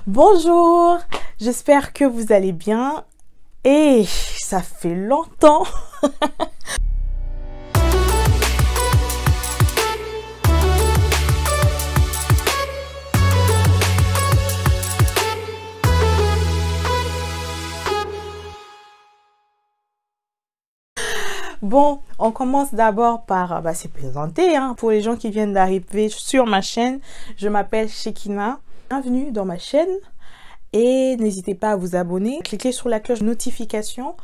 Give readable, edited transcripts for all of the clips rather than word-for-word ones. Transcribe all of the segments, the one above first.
Bonjour, j'espère que vous allez bien et ça fait longtemps. Bon, on commence d'abord par se présenter. Pour les gens qui viennent d'arriver sur ma chaîne, je m'appelle Shekina. Bienvenue dans ma chaîne et n'hésitez pas à vous abonner. Cliquez sur la cloche de notification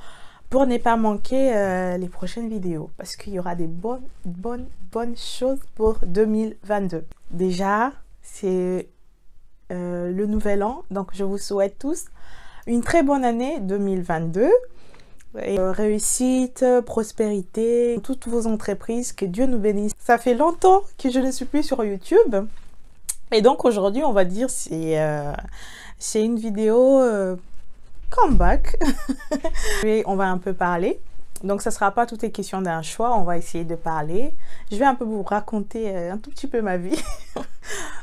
pour ne pas manquer les prochaines vidéos parce qu'il y aura des bonnes choses pour 2022. Déjà, c'est le nouvel an, donc je vous souhaite tous une très bonne année 2022. Et réussite, prospérité, toutes vos entreprises, que Dieu nous bénisse. Ça fait longtemps que je ne suis plus sur YouTube et donc aujourd'hui on va dire c'est une vidéo comeback. Et on va un peu parler, donc ça sera pas toutes les questions d'un choix, on va essayer de parler. Je vais un peu vous raconter un tout petit peu ma vie.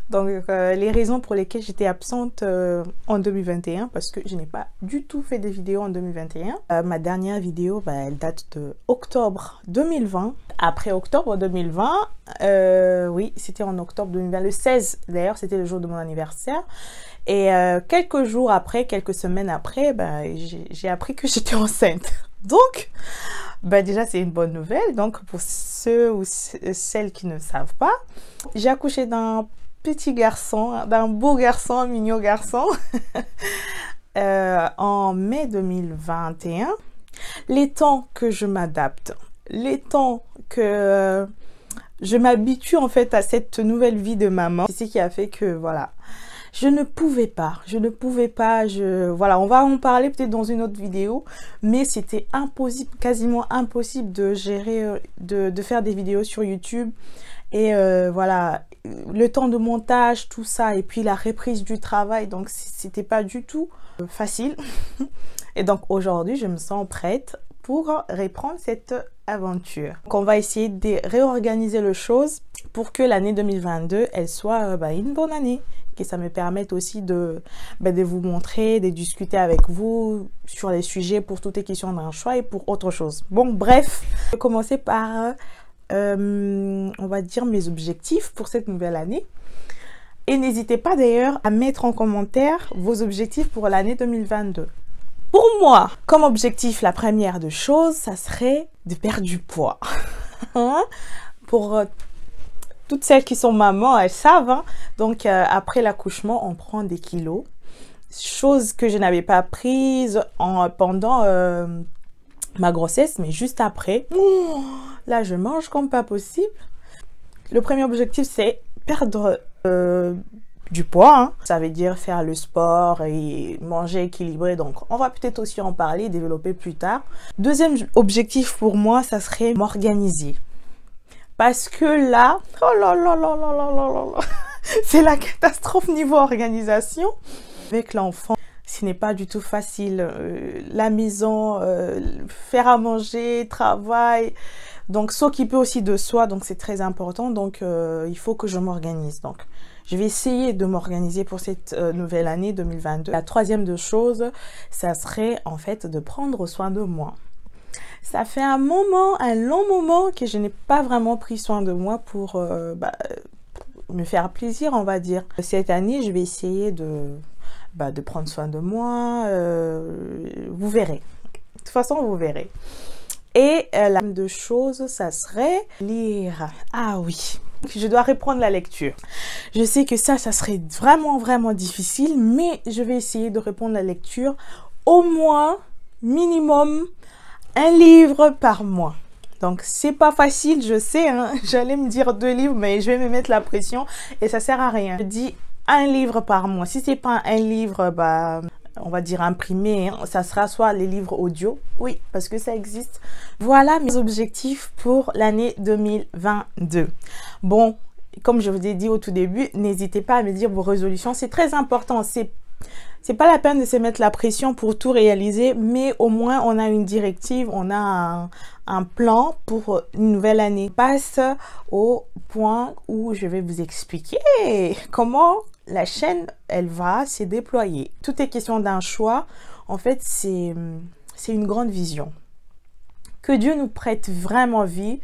Donc les raisons pour lesquelles j'étais absente en 2021, parce que je n'ai pas du tout fait de vidéos en 2021. Ma dernière vidéo, elle date de octobre 2020. Après octobre 2020, oui, c'était en octobre 2020, le 16 d'ailleurs, c'était le jour de mon anniversaire. Et quelques jours après, quelques semaines après, j'ai appris que j'étais enceinte. Donc, déjà c'est une bonne nouvelle. Donc pour ceux ou celles qui ne savent pas, j'ai accouché d'un petit garçon, d'un beau garçon, un mignon garçon, en mai 2021. Les temps que je m'adapte, les temps que je m'habitue en fait à cette nouvelle vie de maman, c'est ce qui a fait que voilà, je ne pouvais pas, voilà, on va en parler peut-être dans une autre vidéo, mais c'était impossible, quasiment impossible de gérer, de faire des vidéos sur YouTube. Et voilà, le temps de montage, tout ça, et puis la reprise du travail, donc c'était pas du tout facile. Et donc aujourd'hui, je me sens prête pour reprendre cette aventure. Donc on va essayer de réorganiser les choses pour que l'année 2022, elle soit une bonne année. Que ça me permette aussi de vous montrer, de discuter avec vous sur les sujets pour toutes les questions d'un choix et pour autre chose. Bon, bref, je vais commencer par on va dire mes objectifs pour cette nouvelle année. Et n'hésitez pas d'ailleurs à mettre en commentaire vos objectifs pour l'année 2022. Pour moi, comme objectif, la première de choses, ça serait de perdre du poids. Pour toutes celles qui sont mamans, elles savent. Donc après l'accouchement, on prend des kilos. Chose que je n'avais pas prise pendant ma grossesse, mais juste après. Là, je mange comme pas possible. Le premier objectif, c'est perdre du poids. Ça veut dire faire le sport et manger équilibré. Donc, on va peut-être aussi en parler, développer plus tard. Deuxième objectif pour moi, ça serait m'organiser. Parce que là, oh là là là là là là là, c'est la catastrophe niveau organisation. Avec l'enfant, ce n'est pas du tout facile. La maison, faire à manger, travail, donc s'occuper aussi de soi, donc c'est très important. Donc il faut que je m'organise. Donc je vais essayer de m'organiser pour cette nouvelle année 2022. La troisième de choses, ça serait en fait de prendre soin de moi. Ça fait un long moment que je n'ai pas vraiment pris soin de moi pour me faire plaisir, on va dire. Cette année, je vais essayer de prendre soin de moi. Vous verrez. De toute façon, vous verrez. Et la deuxième de choses, ça serait lire. Ah oui, je dois reprendre la lecture. Je sais que ça serait vraiment difficile, mais je vais essayer de reprendre la lecture au moins, minimum, un livre par mois. Donc c'est pas facile, je sais, j'allais me dire 2 livres, mais je vais me mettre la pression et ça sert à rien. Je dis un livre par mois. Si c'est pas un livre, on va dire imprimé, ça sera soit les livres audio, oui, parce que ça existe. Voilà mes objectifs pour l'année 2022. Bon, comme je vous ai dit au tout début, n'hésitez pas à me dire vos résolutions, c'est très important. C'est pas la peine de se mettre la pression pour tout réaliser, mais au moins on a une directive, on a un plan pour une nouvelle année. On passe au point où je vais vous expliquer comment la chaîne, elle va se déployer. Tout est question d'un choix. En fait, c'est une grande vision. Que Dieu nous prête vraiment vie.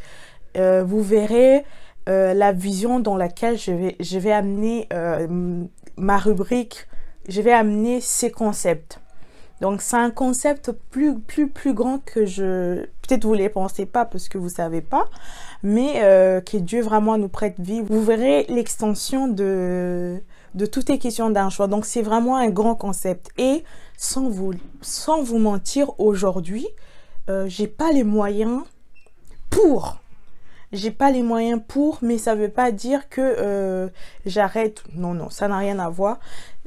Vous verrez la vision dans laquelle je vais amener ma rubrique. Je vais amener ces concepts. Donc, c'est un concept plus grand que peut-être vous ne les pensez pas parce que vous ne savez pas, mais que Dieu vraiment nous prête vie. Vous verrez l'extension de toutes les questions d'un choix. Donc, c'est vraiment un grand concept. Et sans vous mentir, aujourd'hui, j'ai pas les moyens pour. J'ai pas les moyens pour, mais ça veut pas dire que j'arrête. Non, non, ça n'a rien à voir.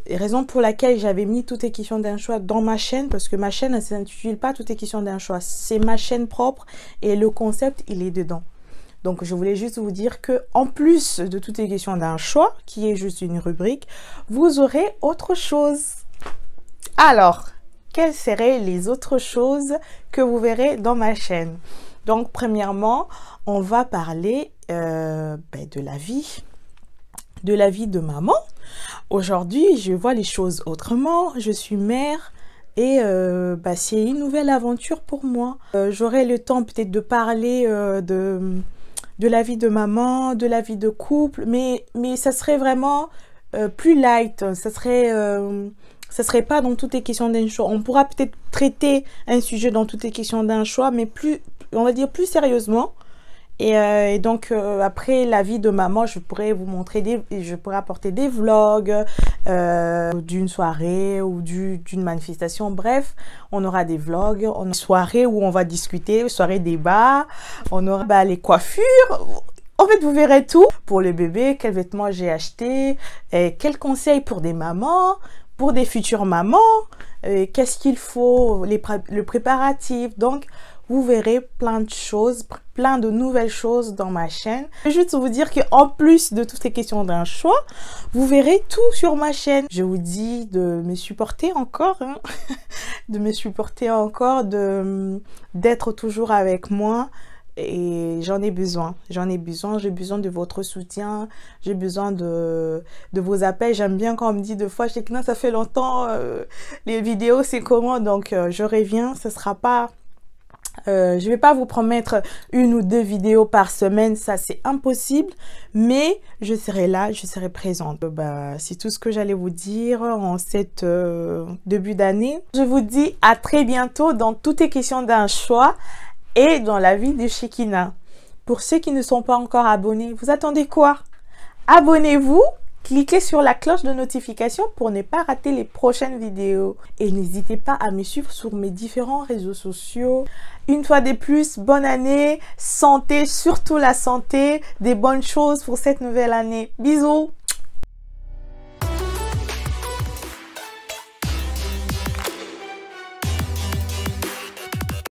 Raison pour laquelle j'avais mis toutes les questions d'un choix dans ma chaîne, parce que ma chaîne ne s'intitule pas toutes les questions d'un choix. C'est ma chaîne propre et le concept, il est dedans. Donc, je voulais juste vous dire que en plus de toutes les questions d'un choix, qui est juste une rubrique, vous aurez autre chose. Alors, quelles seraient les autres choses que vous verrez dans ma chaîne? Donc, premièrement, on va parler de la vie. De la vie de maman. Aujourd'hui, je vois les choses autrement. Je suis mère et c'est une nouvelle aventure pour moi. J'aurai le temps peut-être de parler de la vie de maman, de la vie de couple, mais ça serait vraiment plus light. Ça serait pas dans toutes les questions d'un choix. On pourra peut-être traiter un sujet dans toutes les questions d'un choix, mais on va dire plus sérieusement. Et donc après la vie de maman, je pourrais vous montrer je pourrais apporter des vlogs d'une soirée ou d'une manifestation. Bref, on aura des vlogs, on aura une soirée où on va discuter, soirée débat, on aura les coiffures. En fait, vous verrez tout pour le bébé, quels vêtements j'ai acheté, quels conseils pour des mamans, pour des futures mamans, qu'est-ce qu'il faut, le préparatif. Donc, vous verrez plein de choses, plein de nouvelles choses dans ma chaîne. Je vais juste vous dire qu'en plus de toutes ces questions d'un choix, vous verrez tout sur ma chaîne. Je vous dis de me supporter encore, hein, de me supporter encore, d'être toujours avec moi. Et j'en ai besoin, j'ai besoin de votre soutien, j'ai besoin de vos appels. J'aime bien quand on me dit deux fois, Shekinah, ça fait longtemps, les vidéos c'est comment, donc je reviens, ce sera pas... je vais pas vous promettre 1 ou 2 vidéos par semaine, ça c'est impossible, mais je serai là, je serai présente. C'est tout ce que j'allais vous dire en cette début d'année. Je vous dis à très bientôt dans toutes les questions d'un choix et dans la vie de Shekinah. Pour ceux qui ne sont pas encore abonnés, vous attendez quoi? Abonnez-vous, cliquez sur la cloche de notification pour ne pas rater les prochaines vidéos. Et n'hésitez pas à me suivre sur mes différents réseaux sociaux. Une fois de plus, bonne année, santé, surtout la santé, des bonnes choses pour cette nouvelle année. Bisous!